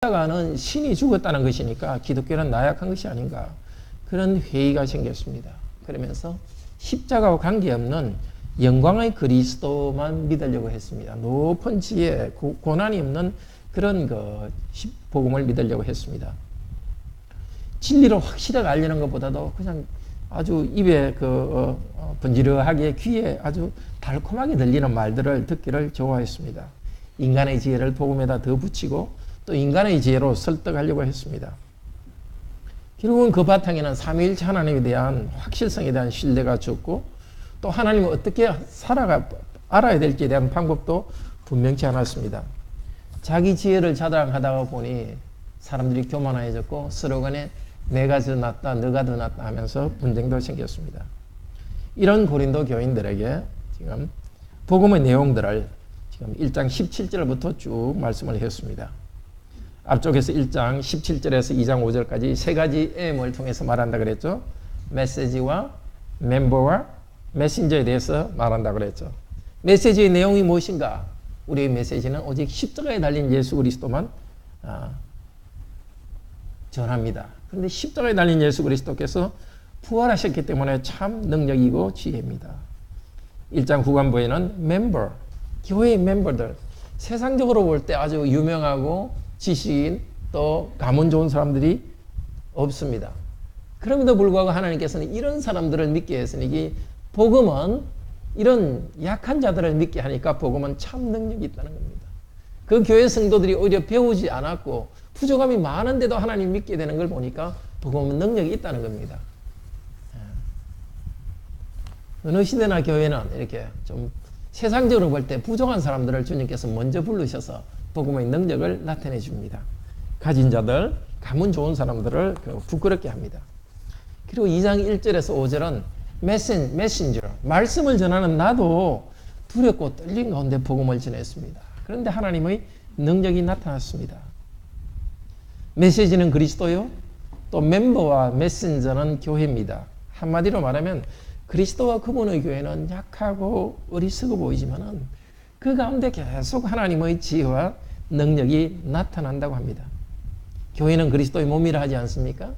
십자가는 신이 죽었다는 것이니까 기독교는 나약한 것이 아닌가, 그런 회의가 생겼습니다. 그러면서 십자가와 관계없는 영광의 그리스도만 믿으려고 했습니다. 높은 지혜, 고난이 없는 그런 복음을 믿으려고 했습니다. 진리를 확실하게 알려는 것보다도 그냥 아주 입에 번지르하게 귀에 아주 달콤하게 들리는 말들을 듣기를 좋아했습니다. 인간의 지혜를 복음에다 더 붙이고 또 인간의 지혜로 설득하려고 했습니다. 결국은 그 바탕에는 삼위일체 하나님에 대한 확실성에 대한 신뢰가 적고 또 하나님을 어떻게 알아야 될지에 대한 방법도 분명치 않았습니다. 자기 지혜를 자랑하다가 보니 사람들이 교만해졌고 서로 간에 내가 더 낫다, 너가 더 낫다 하면서 분쟁도 생겼습니다. 이런 고린도 교인들에게 지금 복음의 내용들을 지금 1장 17절부터 쭉 말씀을 했습니다. 앞쪽에서 1장 17절에서 2장 5절까지 세 가지 M을 통해서 말한다 그랬죠. 메시지와 멤버와 메신저에 대해서 말한다 그랬죠. 메시지의 내용이 무엇인가? 우리의 메시지는 오직 십자가에 달린 예수 그리스도만 전합니다. 그런데 십자가에 달린 예수 그리스도께서 부활하셨기 때문에 참 능력이고 지혜입니다. 1장 후반부에는 멤버, 교회의 멤버들, 세상적으로 볼 때 아주 유명하고 지식인 또 가문 좋은 사람들이 없습니다. 그럼에도 불구하고 하나님께서는 이런 사람들을 믿게 했으니 복음은 이런 약한 자들을 믿게 하니까 복음은 참 능력이 있다는 겁니다. 그 교회 성도들이 오히려 배우지 않았고 부족함이 많은데도 하나님 믿게 되는 걸 보니까 복음은 능력이 있다는 겁니다. 어느 시대나 교회는 이렇게 좀 세상적으로 볼 때 부족한 사람들을 주님께서 먼저 부르셔서 복음의 능력을 나타내 줍니다. 가진 자들, 가문 좋은 사람들을 부끄럽게 합니다. 그리고 2장 1절에서 5절은 메신저, 말씀을 전하는 나도 두렵고 떨린 가운데 복음을 전했습니다. 그런데 하나님의 능력이 나타났습니다. 메시지는 그리스도요, 또 멤버와 메신저는 교회입니다. 한마디로 말하면 그리스도와 그분의 교회는 약하고 어리석어 보이지만은 그 가운데 계속 하나님의 지혜와 능력이 나타난다고 합니다. 교회는 그리스도의 몸이라 하지 않습니까?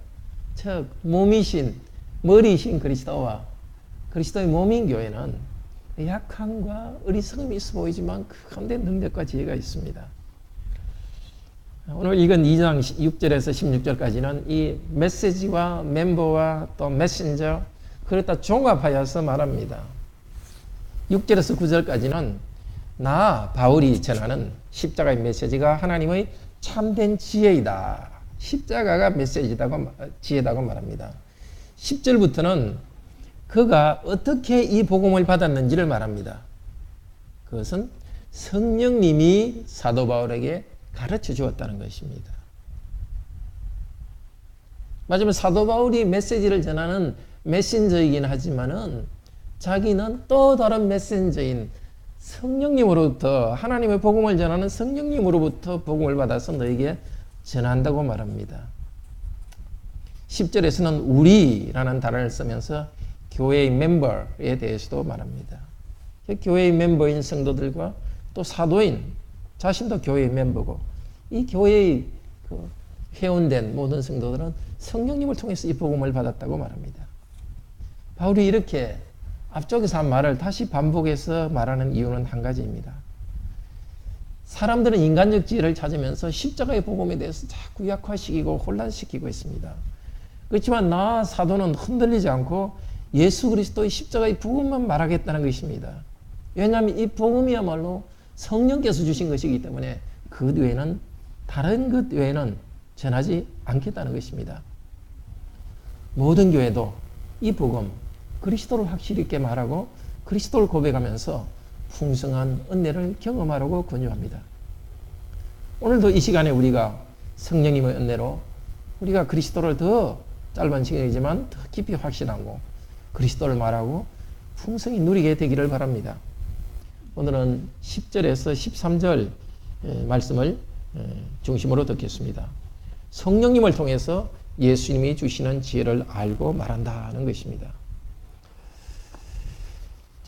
즉 몸이신, 머리이신 그리스도와 그리스도의 몸인 교회는 약함과 어리석음이 있어 보이지만 그 가운데 능력과 지혜가 있습니다. 오늘 읽은 2장 6절에서 16절까지는 이 메시지와 멤버와 또 메신저 그렇다 종합하여서 말합니다. 6절에서 9절까지는 나 바울이 전하는 십자가의 메시지가 하나님의 참된 지혜이다. 십자가가 메시지다고 지혜다고 말합니다. 10절부터는 그가 어떻게 이 복음을 받았는지를 말합니다. 그것은 성령님이 사도 바울에게 가르쳐 주었다는 것입니다. 맞으면 사도 바울이 메시지를 전하는 메신저이긴 하지만은 자기는 또 다른 메신저인 성령님으로부터 하나님의 복음을 전하는 성령님으로부터 복음을 받아서 너에게 전한다고 말합니다. 10절에서는 우리라는 단어를 쓰면서 교회의 멤버에 대해서도 말합니다. 교회의 멤버인 성도들과 또 사도인 자신도 교회의 멤버고 이 교회의 회원된 모든 성도들은 성령님을 통해서 이 복음을 받았다고 말합니다. 바울이 이렇게 앞쪽에서 한 말을 다시 반복해서 말하는 이유는 한 가지입니다. 사람들은 인간적 지혜를 찾으면서 십자가의 복음에 대해서 자꾸 약화시키고 혼란시키고 있습니다. 그렇지만 나 사도는 흔들리지 않고 예수 그리스도의 십자가의 복음만 말하겠다는 것입니다. 왜냐하면 이 복음이야말로 성령께서 주신 것이기 때문에 그 외에는 다른 것 외에는 전하지 않겠다는 것입니다. 모든 교회도 이 복음 그리스도를 확실히 있게 말하고 그리스도를 고백하면서 풍성한 은혜를 경험하라고 권유합니다. 오늘도 이 시간에 우리가 성령님의 은혜로 우리가 그리스도를 더 짧은 시간이지만 더 깊이 확신하고 그리스도를 말하고 풍성히 누리게 되기를 바랍니다. 오늘은 10절에서 13절 말씀을 중심으로 듣겠습니다. 성령님을 통해서 예수님이 주시는 지혜를 알고 말한다는 것입니다.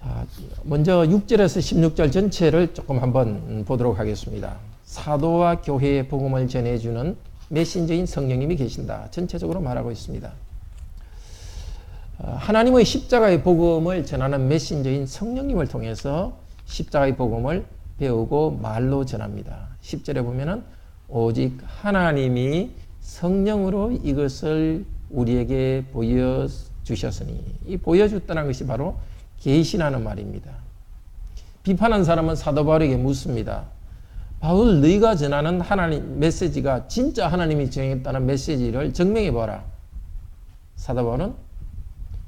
자, 먼저 6절에서 16절 전체를 조금 한번 보도록 하겠습니다. 사도와 교회의 복음을 전해주는 메신저인 성령님이 계신다. 전체적으로 말하고 있습니다. 하나님의 십자가의 복음을 전하는 메신저인 성령님을 통해서 십자가의 복음을 배우고 말로 전합니다. 10절에 보면은 오직 하나님이 성령으로 이것을 우리에게 보여주셨으니, 이 보여줬다는 것이 바로 계시라는 말입니다. 비판한 사람은 사도 바울에게 묻습니다. 바울, 너희가 전하는 하나님 메시지가 진짜 하나님이 정했다는 메시지를 증명해 보라. 사도 바울은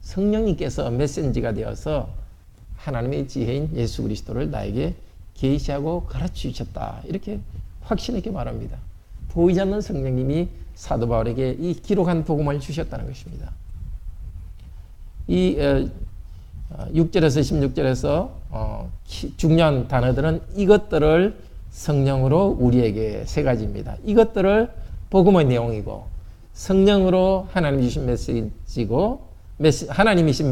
성령님께서 메신지가 되어서 하나님의 지혜인 예수 그리스도를 나에게 계시하고 가르쳐 주셨다. 이렇게 확신 있게 말합니다. 보이지 않는 성령님이 사도 바울에게 이 기록한 복음을 주셨다는 것입니다. 이 6절에서 16절에서 중요한 단어들은 이것들을 성령으로 우리에게 세 가지입니다. 이것들을 복음의 내용이고, 성령으로 하나님 주신 메시지고, 하나님이신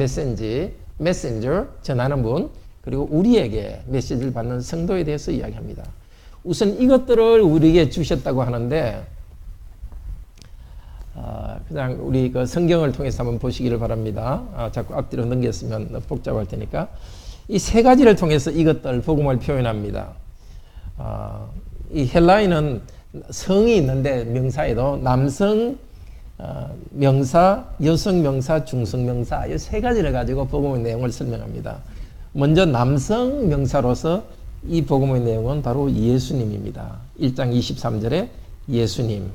메신저 전하는 분, 그리고 우리에게 메시지를 받는 성도에 대해서 이야기합니다. 우선 이것들을 우리에게 주셨다고 하는데, 그냥 우리 그 성경을 통해서 한번 보시기를 바랍니다. 자꾸 앞뒤로 넘겼으면 복잡할 테니까. 이 세 가지를 통해서 이것들, 복음을 표현합니다. 이 헬라인은 성이 있는데 명사에도 남성 명사, 여성 명사, 중성 명사, 이 세 가지를 가지고 복음의 내용을 설명합니다. 먼저 남성 명사로서 이 복음의 내용은 바로 예수님입니다. 1장 23절에 예수님,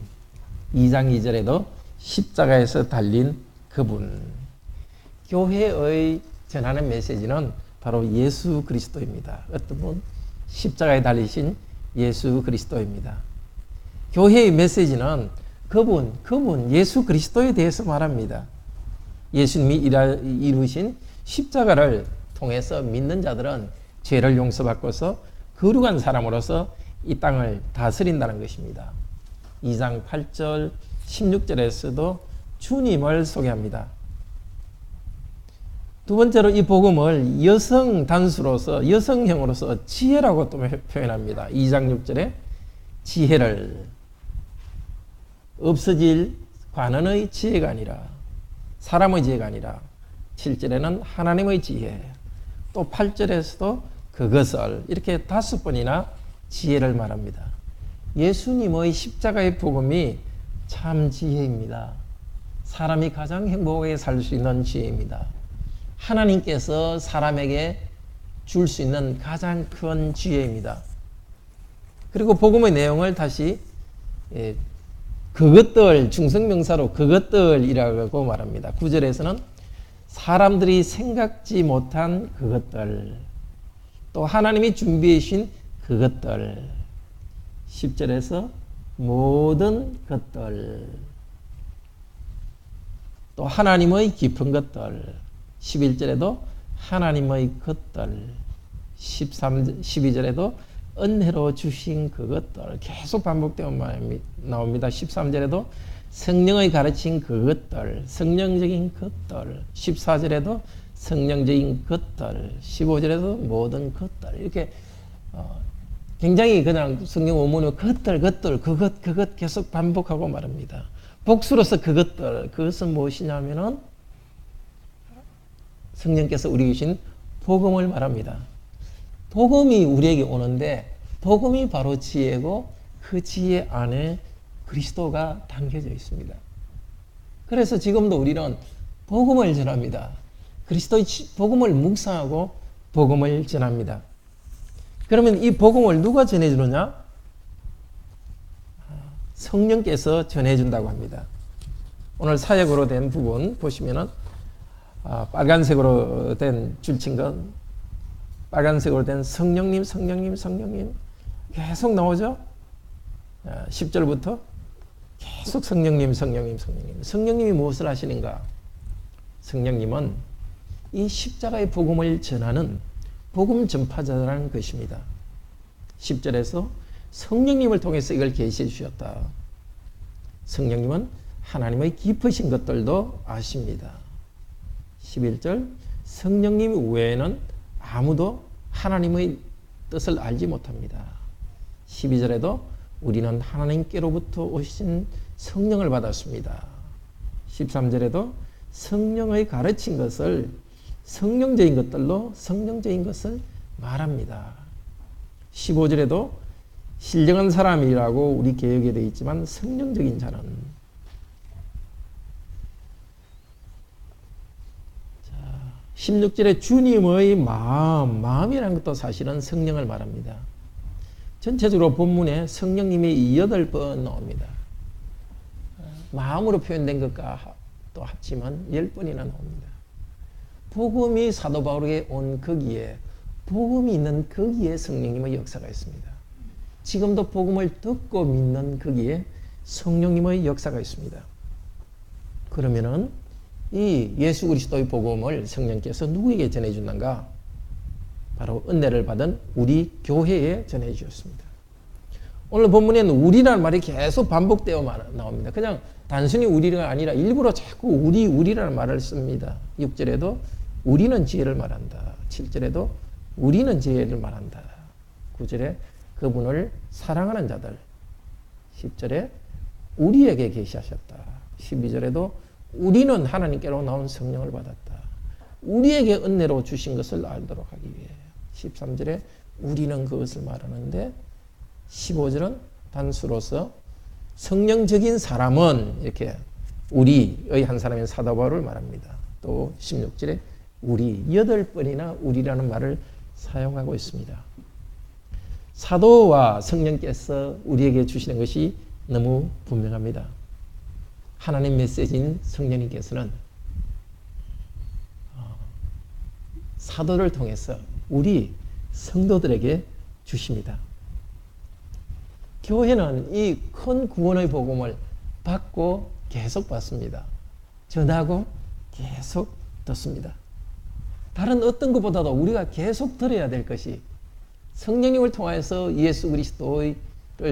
2장 2절에도 십자가에서 달린 그분. 교회의 전하는 메시지는 바로 예수 그리스도입니다. 어떤 분? 십자가에 달리신 예수 그리스도입니다. 교회의 메시지는 그분 예수 그리스도에 대해서 말합니다. 예수님이 이루신 십자가를 통해서 믿는 자들은 죄를 용서받고서 거룩한 사람으로서 이 땅을 다스린다는 것입니다. 2장 8절 16절에서도 주님을 소개합니다. 두 번째로 이 복음을 여성 단수로서, 여성형으로서 지혜라고 또 표현합니다. 2장 6절에 지혜를, 없어질 관원의 지혜가 아니라, 사람의 지혜가 아니라, 7절에는 하나님의 지혜, 또 8절에서도 그것을, 이렇게 5번이나 지혜를 말합니다. 예수님의 십자가의 복음이 참 지혜입니다. 사람이 가장 행복하게 살 수 있는 지혜입니다. 하나님께서 사람에게 줄 수 있는 가장 큰 지혜입니다. 그리고 복음의 내용을 다시 그것들, 중성명사로 그것들이라고 말합니다. 9절에서는 사람들이 생각지 못한 그것들, 또 하나님이 준비해 주신 그것들, 10절에서 모든 것들, 또 하나님의 깊은 것들, 11절에도 하나님의 것들, 12절에도 은혜로 주신 그것들, 계속 반복되어 나옵니다. 13절에도 성령의 가르친 그것들, 성령적인 것들, 14절에도 성령적인 것들, 15절에도 모든 것들, 이렇게 굉장히 그냥 성경 원문으로 것들, 그것 계속 반복하고 말합니다. 복수로서 그것은 무엇이냐면은 성령께서 우리에게 주신 복음을 말합니다. 복음이 우리에게 오는데, 복음이 바로 지혜고 그 지혜 안에 그리스도가 담겨져 있습니다. 그래서 지금도 우리는 복음을 전합니다. 그리스도의 복음을 묵상하고 복음을 전합니다. 그러면 이 복음을 누가 전해주느냐? 성령께서 전해준다고 합니다. 오늘 사역으로 된 부분 보시면은 빨간색으로 된 줄친 건, 빨간색으로 된 성령님 계속 나오죠? 10절부터 계속 성령님이 무엇을 하시는가? 성령님은 이 십자가의 복음을 전하는 복음 전파자라는 것입니다. 10절에서 성령님을 통해서 이걸 계시해 주셨다. 성령님은 하나님의 깊으신 것들도 아십니다. 11절 성령님 외에는 아무도 하나님의 뜻을 알지 못합니다. 12절에도 우리는 하나님께로부터 오신 성령을 받았습니다. 13절에도 성령의 가르친 것을 성령적인 것들로 성령적인 것을 말합니다. 15절에도 신령한 사람이라고 우리 개역에 되어 있지만 성령적인 자는 16절에 주님의 마음이라는 것도 사실은 성령을 말합니다. 전체적으로 본문에 성령님이 8번 나옵니다. 마음으로 표현된 것과 또 합치면 10번이나 나옵니다. 복음이 사도 바울에게 온 거기에, 복음이 있는 거기에 성령님의 역사가 있습니다. 지금도 복음을 듣고 믿는 거기에 성령님의 역사가 있습니다. 그러면은 이 예수 그리스도의 복음을 성령께서 누구에게 전해준단가? 바로 은혜를 받은 우리 교회에 전해 주셨습니다. 오늘 본문에는 우리라는 말이 계속 반복되어 나옵니다. 그냥 단순히 우리가 아니라 일부러 자꾸 우리라는 말을 씁니다. 6절에도 우리는 지혜를 말한다. 7절에도 우리는 지혜를 말한다. 9절에 그분을 사랑하는 자들. 10절에 우리에게 계시하셨다. 12절에도 우리는 하나님께로 나온 성령을 받았다. 우리에게 은혜로 주신 것을 알도록 하기 위해. 13절에 우리는 그것을 말하는데 15절은 단수로서 성령적인 사람은 이렇게 우리의 한 사람인 사도 바울을 말합니다. 또 16절에 우리 8번이나 우리라는 말을 사용하고 있습니다. 사도와 성령께서 우리에게 주시는 것이 너무 분명합니다. 하나님 메시지인 성령님께서는 사도를 통해서 우리 성도들에게 주십니다. 교회는 이 큰 구원의 복음을 받고 계속 받습니다. 전하고 계속 듣습니다. 다른 어떤 것보다도 우리가 계속 들어야 될 것이 성령님을 통해서 예수 그리스도를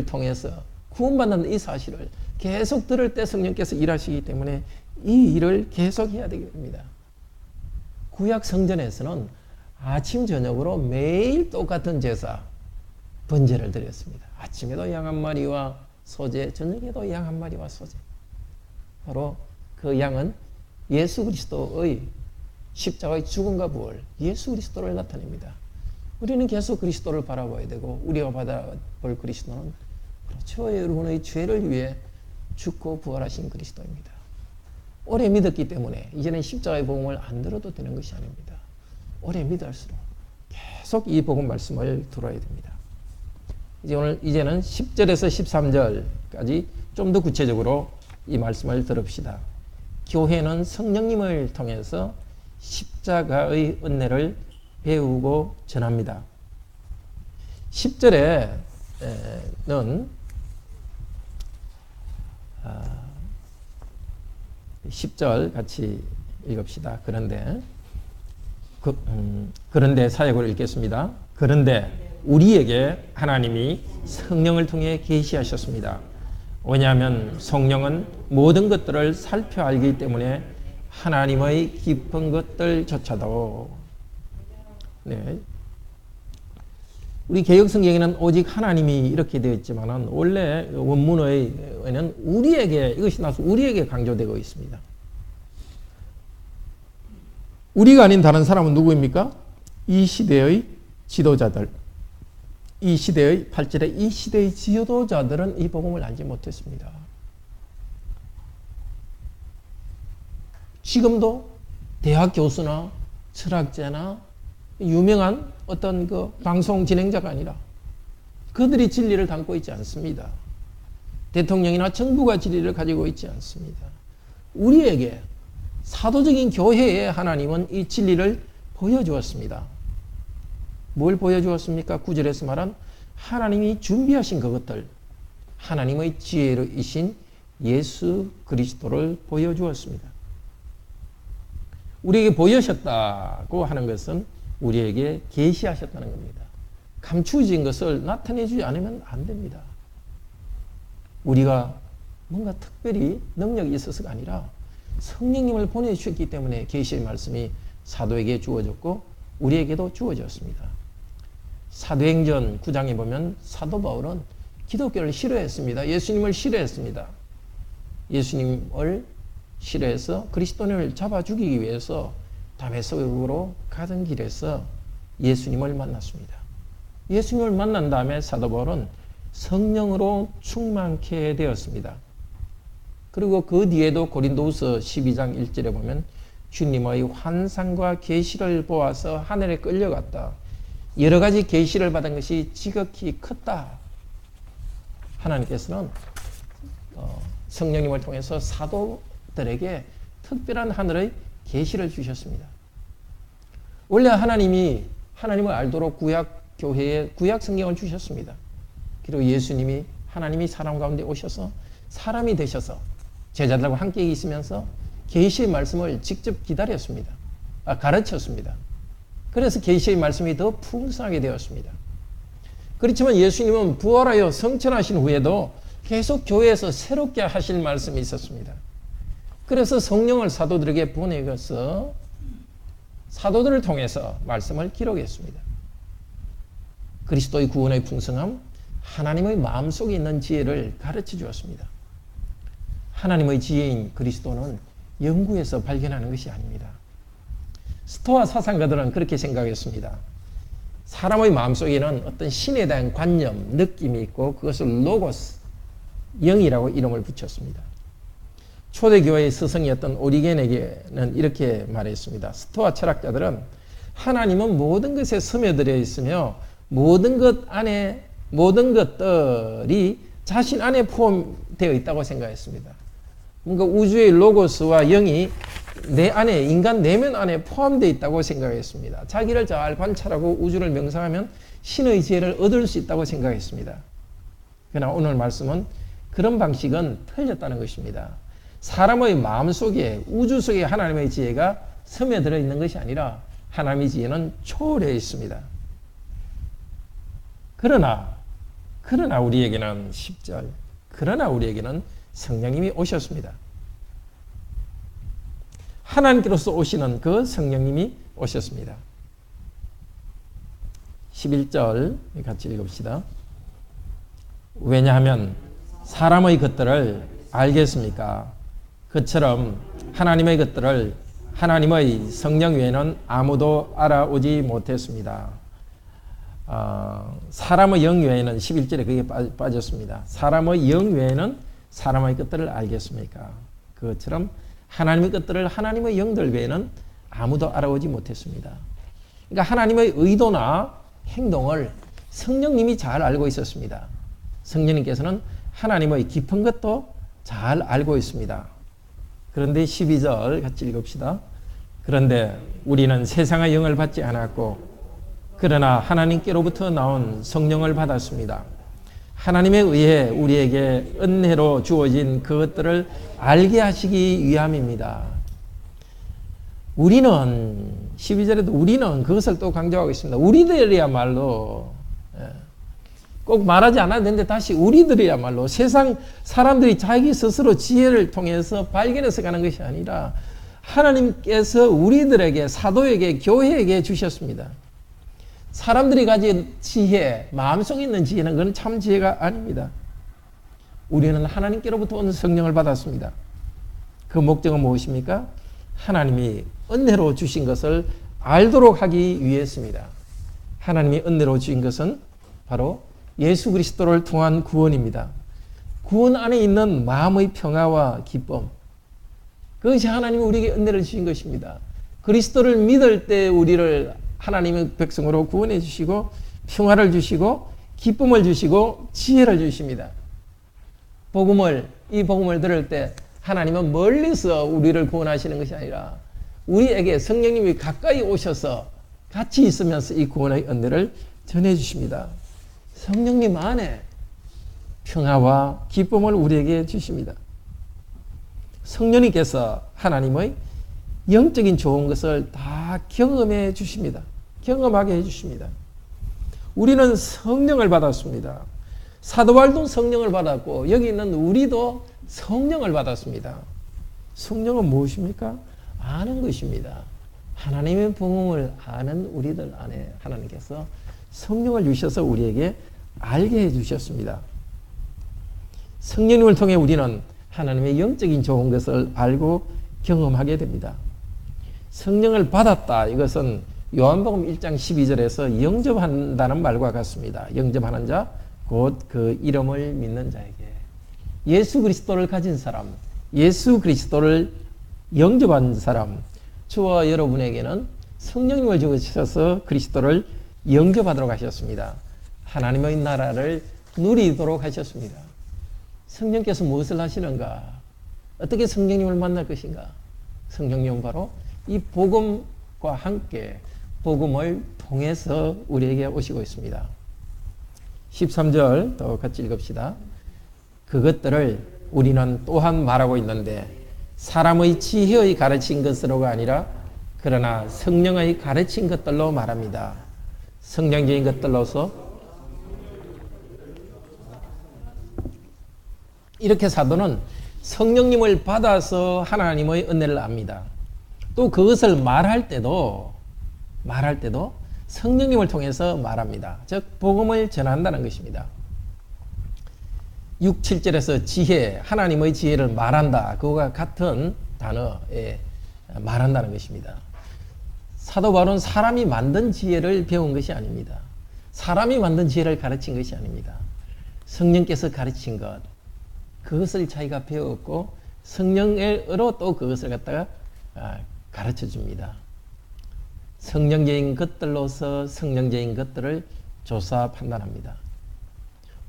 통해서 구원받는 이 사실을 계속 들을 때 성령께서 일하시기 때문에 이 일을 계속 해야 되게 됩니다. 구약 성전에서는 아침 저녁으로 매일 똑같은 제사 번제를 드렸습니다. 아침에도 양 한 마리와 소제, 저녁에도 양 한 마리와 소제. 바로 그 양은 예수 그리스도의 십자가의 죽음과 부활, 예수 그리스도를 나타냅니다. 우리는 계속 그리스도를 바라봐야 되고 우리가 받아볼 그리스도는 저와 여러분의 죄를 위해 죽고 부활하신 그리스도입니다. 오래 믿었기 때문에 이제는 십자가의 복음을 안 들어도 되는 것이 아닙니다. 오래 믿을수록 계속 이 복음 말씀을 들어야 됩니다. 이제는 10절에서 13절까지 좀 더 구체적으로 이 말씀을 들읍시다. 교회는 성령님을 통해서 십자가의 은혜를 배우고 전합니다. 10절에는 10절 같이 읽읍시다. 그런데 사역을 읽겠습니다. 그런데 우리에게 하나님이 성령을 통해 계시하셨습니다. 왜냐하면 성령은 모든 것들을 살펴 알기 때문에 하나님의 깊은 것들조차도. 네. 우리 개역 성경에는 오직 하나님이 이렇게 되어 있지만 원래 원문에는 우리에게, 이것이 나서 우리에게 강조되고 있습니다. 우리가 아닌 다른 사람은 누구입니까? 이 시대의 지도자들. 이 시대의 8절에 이 시대의 지도자들은 이 복음을 알지 못했습니다. 지금도 대학 교수나 철학자나 유명한 어떤 그 방송 진행자가 아니라 그들이 진리를 담고 있지 않습니다. 대통령이나 정부가 진리를 가지고 있지 않습니다. 우리에게 사도적인 교회에 하나님은 이 진리를 보여주었습니다. 뭘 보여주었습니까? 9절에서 말한 하나님이 준비하신 그것들, 하나님의 지혜로이신 예수 그리스도를 보여주었습니다. 우리에게 보여주셨다고 하는 것은 우리에게 계시하셨다는 겁니다. 감추어진 것을 나타내주지 않으면 안 됩니다. 우리가 뭔가 특별히 능력이 있어서가 아니라 성령님을 보내주셨기 때문에 계시의 말씀이 사도에게 주어졌고 우리에게도 주어졌습니다. 사도행전 9장에 보면 사도 바울은 기독교를 싫어했습니다. 예수님을 싫어했습니다. 예수님을 싫어해서 그리스도인을 잡아 죽이기 위해서 다메섹으로 가던 길에서 예수님을 만났습니다. 예수님을 만난 다음에 사도 바울은 성령으로 충만케 되었습니다. 그리고 그 뒤에도 고린도후서 12장 1절에 보면 주님의 환상과 계시를 보아서 하늘에 끌려갔다. 여러 가지 계시를 받은 것이 지극히 컸다. 하나님께서는 성령님을 통해서 사도들에게 특별한 하늘의 계시를 주셨습니다. 원래 하나님을 알도록 구약 교회에 구약 성경을 주셨습니다. 그리고 예수님이 하나님이 사람 가운데 오셔서 사람이 되셔서 제자들과 함께 있으면서 계시의 말씀을 직접 기다렸습니다. 가르쳤습니다. 그래서 계시의 말씀이 더 풍성하게 되었습니다. 그렇지만 예수님은 부활하여 성천하신 후에도 계속 교회에서 새롭게 하실 말씀이 있었습니다. 그래서 성령을 사도들에게 보내서 사도들을 통해서 말씀을 기록했습니다. 그리스도의 구원의 풍성함, 하나님의 마음속에 있는 지혜를 가르쳐 주었습니다. 하나님의 지혜인 그리스도는 연구해서 발견하는 것이 아닙니다. 스토아 사상가들은 그렇게 생각했습니다. 사람의 마음속에는 어떤 신에 대한 관념, 느낌이 있고 그것을 로고스, 영이라고 이름을 붙였습니다. 초대교회의 스승이었던 오리겐에게는 이렇게 말했습니다. 스토아 철학자들은 하나님은 모든 것에 스며들어 있으며 모든 것들이 자신 안에 포함되어 있다고 생각했습니다. 뭔가 우주의 로고스와 영이 내 안에, 인간 내면 안에 포함되어 있다고 생각했습니다. 자기를 잘 관찰하고 우주를 명상하면 신의 지혜를 얻을 수 있다고 생각했습니다. 그러나 오늘 말씀은 그런 방식은 틀렸다는 것입니다. 사람의 마음속에, 우주 속에 하나님의 지혜가 스며들어 있는 것이 아니라 하나님의 지혜는 초월해 있습니다. 그러나 우리에게는 10절, 그러나 우리에게는 성령님이 오셨습니다. 하나님께로서 오시는 그 성령님이 오셨습니다. 11절 같이 읽읍시다. 왜냐하면 사람의 것들을 알겠습니까? 그처럼 하나님의 것들을 하나님의 성령 외에는 아무도 알아오지 못했습니다. 사람의 영 외에는 11절에 그게 빠졌습니다. 사람의 영 외에는 사람의 것들을 알겠습니까? 그것처럼 하나님의 것들을 하나님의 영들 외에는 아무도 알아오지 못했습니다. 그러니까 하나님의 의도나 행동을 성령님이 잘 알고 있었습니다. 성령님께서는 하나님의 깊은 것도 잘 알고 있습니다. 그런데 12절 같이 읽읍시다. 그런데 우리는 세상의 영을 받지 않았고 그러나 하나님께로부터 나온 성령을 받았습니다. 하나님에 의해 우리에게 은혜로 주어진 그것들을 알게 하시기 위함입니다. 우리는 12절에도 우리는 그것을 또 강조하고 있습니다. 우리들이야말로 꼭 말하지 않아도 되는데 다시 우리들이야말로 세상 사람들이 자기 스스로 지혜를 통해서 발견해서 가는 것이 아니라 하나님께서 우리들에게 사도에게 교회에게 주셨습니다. 사람들이 가진 지혜, 마음속에 있는 지혜는 그건 참 지혜가 아닙니다. 우리는 하나님께로부터 온 성령을 받았습니다. 그 목적은 무엇입니까? 하나님이 은혜로 주신 것을 알도록 하기 위해서입니다. 하나님이 은혜로 주신 것은 바로 예수 그리스도를 통한 구원입니다. 구원 안에 있는 마음의 평화와 기쁨, 그것이 하나님이 우리에게 은혜를 주신 것입니다. 그리스도를 믿을 때 우리를 하나님의 백성으로 구원해 주시고 평화를 주시고 기쁨을 주시고 지혜를 주십니다. 이 복음을 들을 때 하나님은 멀리서 우리를 구원하시는 것이 아니라 우리에게 성령님이 가까이 오셔서 같이 있으면서 이 구원의 은혜를 전해 주십니다. 성령님 안에 평화와 기쁨을 우리에게 주십니다. 성령님께서 하나님의 영적인 좋은 것을 다 경험해 주십니다. 경험하게 해 주십니다. 우리는 성령을 받았습니다. 사도 바울도 성령을 받았고 여기 있는 우리도 성령을 받았습니다. 성령은 무엇입니까? 아는 것입니다. 하나님의 복음을 아는 우리들 안에 하나님께서 성령을 주셔서 우리에게 알게 해주셨습니다. 성령님을 통해 우리는 하나님의 영적인 좋은 것을 알고 경험하게 됩니다. 성령을 받았다. 이것은 요한복음 1장 12절에서 영접한다는 말과 같습니다. 영접하는 자, 곧 그 이름을 믿는 자에게. 예수 그리스도를 가진 사람, 예수 그리스도를 영접한 사람, 저와 여러분에게는 성령님을 주셔서 그리스도를 영접하도록 하셨습니다. 하나님의 나라를 누리도록 하셨습니다. 성령께서 무엇을 하시는가? 어떻게 성령님을 만날 것인가? 성령님은 바로 이 복음과 함께 복음을 통해서 우리에게 오시고 있습니다. 13절 또 같이 읽읍시다. 그것들을 우리는 또한 말하고 있는데 사람의 지혜의 가르친 것으로가 아니라 그러나 성령의 가르친 것들로 말합니다. 성령적인 것들로서 이렇게 사도는 성령님을 받아서 하나님의 은혜를 압니다. 또 그것을 말할 때도 성령님을 통해서 말합니다. 즉 복음을 전한다는 것입니다. 6, 7절에서 지혜, 하나님의 지혜를 말한다. 그거와 같은 단어에 말한다는 것입니다. 사도 바울은 사람이 만든 지혜를 배운 것이 아닙니다. 사람이 만든 지혜를 가르친 것이 아닙니다. 성령께서 가르친 것, 그것을 자기가 배웠고 성령으로 또 그것을 갖다가 가르쳐 줍니다. 성령적인 것들로서 성령적인 것들을 조사 판단합니다.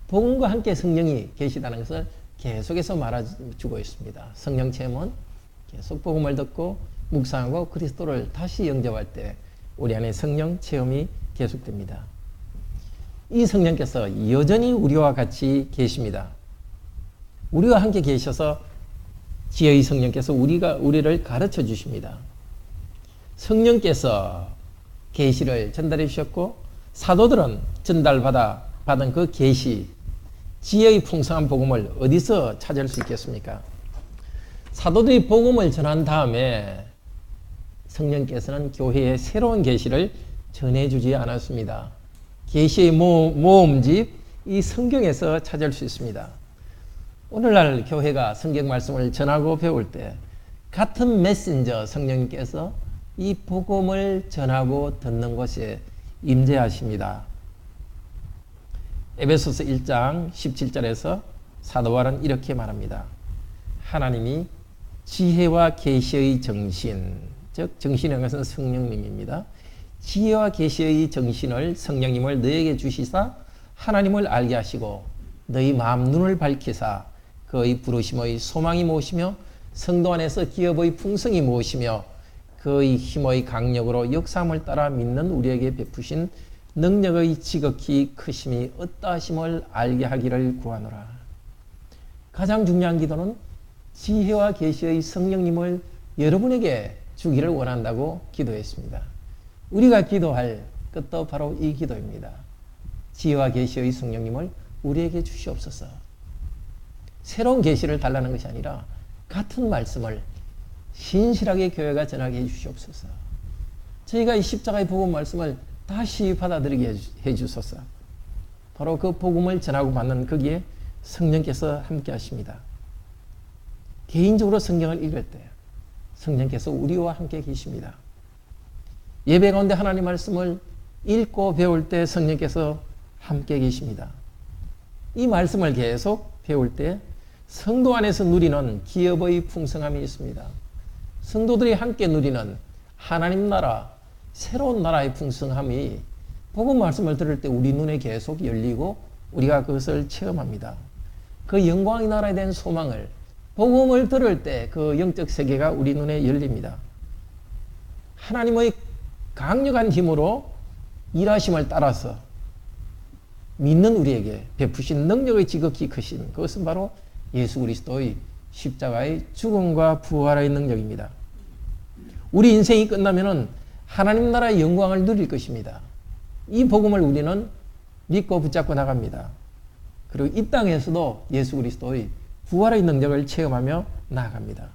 복음과 함께 성령이 계시다는 것을 계속해서 말해주고 있습니다. 성령 체험은 계속 복음을 듣고 묵상하고 그리스도를 다시 영접할 때 우리 안에 성령 체험이 계속됩니다. 이 성령께서 여전히 우리와 같이 계십니다. 우리와 함께 계셔서 지혜의 성령께서 우리를 가르쳐 주십니다. 성령께서 계시를 전달해 주셨고 사도들은 받은 그 계시, 지혜의 풍성한 복음을 어디서 찾을 수 있겠습니까? 사도들이 복음을 전한 다음에 성령께서는 교회에 새로운 계시를 전해주지 않았습니다. 계시의 모음집, 이 성경에서 찾을 수 있습니다. 오늘날 교회가 성경 말씀을 전하고 배울 때 같은 메신저 성령님께서 이 복음을 전하고 듣는 곳에 임재하십니다. 에베소서 1장 17절에서 사도 바울은 이렇게 말합니다. 하나님이 지혜와 계시의 정신, 즉 정신이라는 것은 성령님입니다. 지혜와 계시의 정신을 성령님을 너에게 주시사 하나님을 알게 하시고 너희 마음 눈을 밝히사 그의 부르심의 소망이 무엇이며 성도 안에서 기업의 풍성이 무엇이며 그의 힘의 강력으로 역사함을 따라 믿는 우리에게 베푸신 능력의 지극히 크심이 어떠하심을 알게 하기를 구하노라. 가장 중요한 기도는 지혜와 계시의 성령님을 여러분에게 주기를 원한다고 기도했습니다. 우리가 기도할 것도 바로 이 기도입니다. 지혜와 계시의 성령님을 우리에게 주시옵소서. 새로운 계시를 달라는 것이 아니라 같은 말씀을 신실하게 교회가 전하게 해주시옵소서. 저희가 이 십자가의 복음 말씀을 다시 받아들이게 해주소서. 바로 그 복음을 전하고 받는 거기에 성령께서 함께 하십니다. 개인적으로 성경을 읽을 때 성령께서 우리와 함께 계십니다. 예배 가운데 하나님 말씀을 읽고 배울 때 성령께서 함께 계십니다. 이 말씀을 계속 배울 때 성도 안에서 누리는 기업의 풍성함이 있습니다. 성도들이 함께 누리는 하나님 나라, 새로운 나라의 풍성함이 복음 말씀을 들을 때 우리 눈에 계속 열리고 우리가 그것을 체험합니다. 그 영광의 나라에 대한 소망을 복음을 들을 때 그 영적 세계가 우리 눈에 열립니다. 하나님의 강력한 힘으로 일하심을 따라서 믿는 우리에게 베푸신 능력의 지극히 크신 그것은 바로 예수 그리스도의 십자가의 죽음과 부활의 능력입니다. 우리 인생이 끝나면은 하나님 나라의 영광을 누릴 것입니다. 이 복음을 우리는 믿고 붙잡고 나갑니다. 그리고 이 땅에서도 예수 그리스도의 부활의 능력을 체험하며 나아갑니다.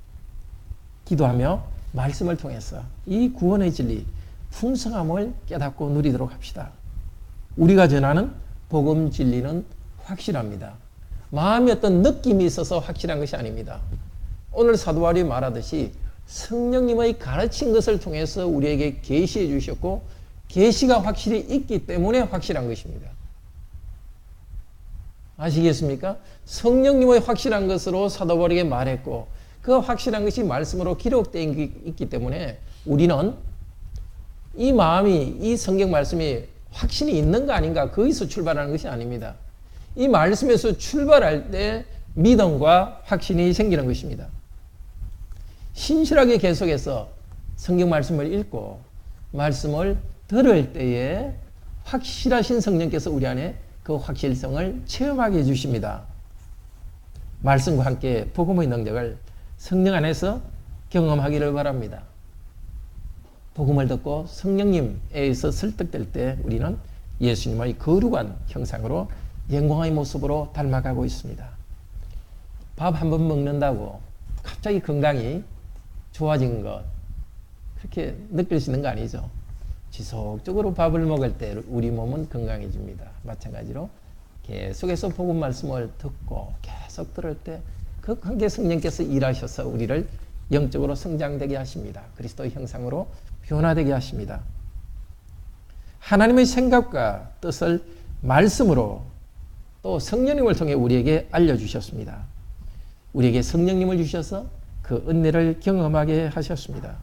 기도하며 말씀을 통해서 이 구원의 진리, 풍성함을 깨닫고 누리도록 합시다. 우리가 전하는 복음 진리는 확실합니다. 마음에 어떤 느낌이 있어서 확실한 것이 아닙니다. 오늘 사도 바울이 말하듯이 성령님의 가르친 것을 통해서 우리에게 계시해 주셨고 계시가 확실히 있기 때문에 확실한 것입니다. 아시겠습니까? 성령님의 확실한 것으로 사도 바울에게 말했고 그 확실한 것이 말씀으로 기록되어 있기 때문에 우리는 이 마음이 이 성경 말씀이 확신이 있는가 아닌가 거기서 출발하는 것이 아닙니다. 이 말씀에서 출발할 때 믿음과 확신이 생기는 것입니다. 신실하게 계속해서 성경 말씀을 읽고 말씀을 들을 때에 확실하신 성령께서 우리 안에 그 확실성을 체험하게 해주십니다. 말씀과 함께 복음의 능력을 성령 안에서 경험하기를 바랍니다. 복음을 듣고 성령님에 의해서 설득될 때 우리는 예수님의 거룩한 형상으로 영광의 모습으로 닮아가고 있습니다. 밥 한 번 먹는다고 갑자기 건강이 좋아진 것 그렇게 느껴지는 거 아니죠. 지속적으로 밥을 먹을 때 우리 몸은 건강해집니다. 마찬가지로 계속해서 복음 말씀을 듣고 계속 들을 때 그 관계 성령께서 일하셔서 우리를 영적으로 성장되게 하십니다. 그리스도의 형상으로 변화되게 하십니다. 하나님의 생각과 뜻을 말씀으로 또 성령님을 통해 우리에게 알려주셨습니다. 우리에게 성령님을 주셔서 그 은혜를 경험하게 하셨습니다.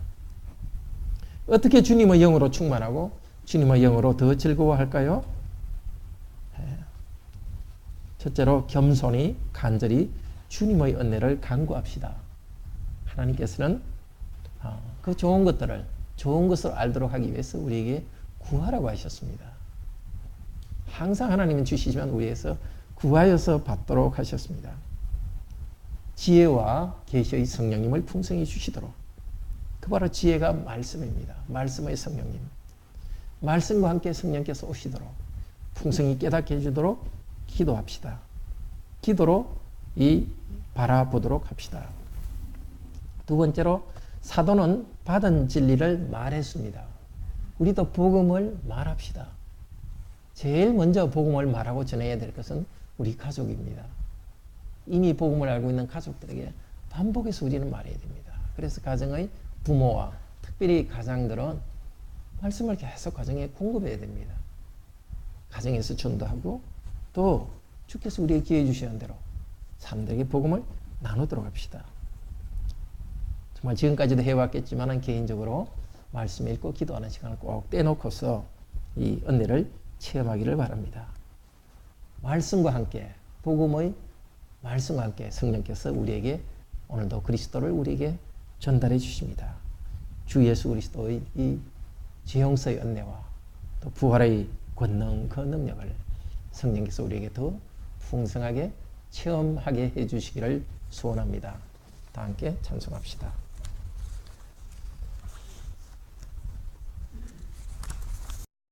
어떻게 주님의 영으로 충만하고 주님의 영으로 더 즐거워할까요? 첫째로 겸손히 간절히 주님의 은혜를 간구합시다. 하나님께서는 그 좋은 것들을 좋은 것을 알도록 하기 위해서 우리에게 구하라고 하셨습니다. 항상 하나님은 주시지만 우리에서 구하여서 받도록 하셨습니다. 지혜와 계시의 성령님을 풍성히 주시도록. 그 바로 지혜가 말씀입니다. 말씀의 성령님. 말씀과 함께 성령께서 오시도록 풍성히 깨닫게 해주도록 기도합시다. 기도로 바라보도록 합시다. 두 번째로 사도는 받은 진리를 말했습니다. 우리도 복음을 말합시다. 제일 먼저 복음을 말하고 전해야 될 것은 우리 가족입니다. 이미 복음을 알고 있는 가족들에게 반복해서 우리는 말해야 됩니다. 그래서 가정의 부모와 특별히 가장들은 말씀을 계속 가정에 공급해야 됩니다. 가정에서 전도하고 또 주께서 우리에게 기회 주시는 대로 사람들에게 복음을 나누도록 합시다. 정말 지금까지도 해왔겠지만 개인적으로 말씀 읽고 기도하는 시간을 꼭 떼놓고서 이 은혜를 체험하기를 바랍니다. 말씀과 함께 복음의 말씀과 함께 성령께서 우리에게 오늘도 그리스도를 우리에게 전달해 주십니다. 주 예수 그리스도의 이 지형서의 은혜와 또 부활의 권능 그 능력을 성령께서 우리에게 더 풍성하게 체험하게 해주시기를 소원합니다. 다 함께 찬송합시다.